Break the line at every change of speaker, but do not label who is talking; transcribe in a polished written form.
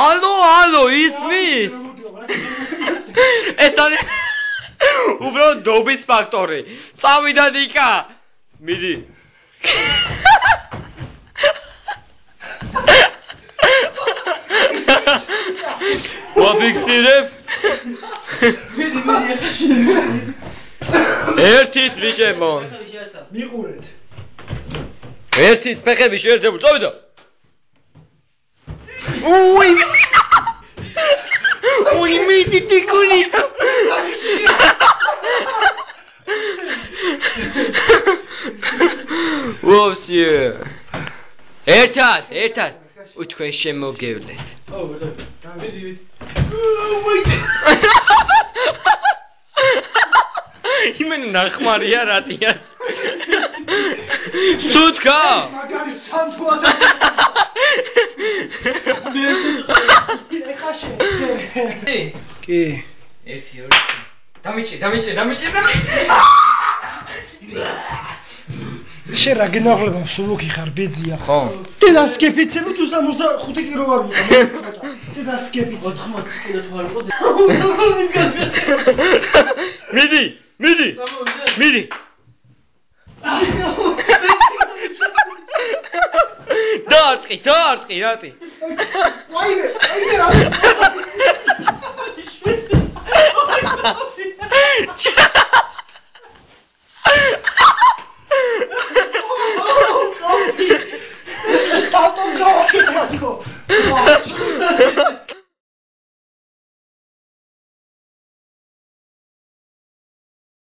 ალო ისმის ეს არის უბრალოდ დობის ფაქტორი წავიდა დიკა მიდი ვაფიქსირებ ერთით ბიჭებო
მიყურეთ
ერთით ფეხები შეერთებული წავიდა უი მიდი ტიკუნი ვოშე ერთად თქვენ შემოგევლეთ
გამიდი
იმენ ნახმარია რატიაც სუთკა
მაგარი სანთუა კი
ერთი ორი დამიჭი
შენ რა გენაღლება მსურვოკი ხარ ბეძია
ხო
დედასკეფიცები თუ 65 კილო ვარ დედასკეფიცი 80 კილო თუ არ იყო
მიდი დაარტყი რატი
აიმე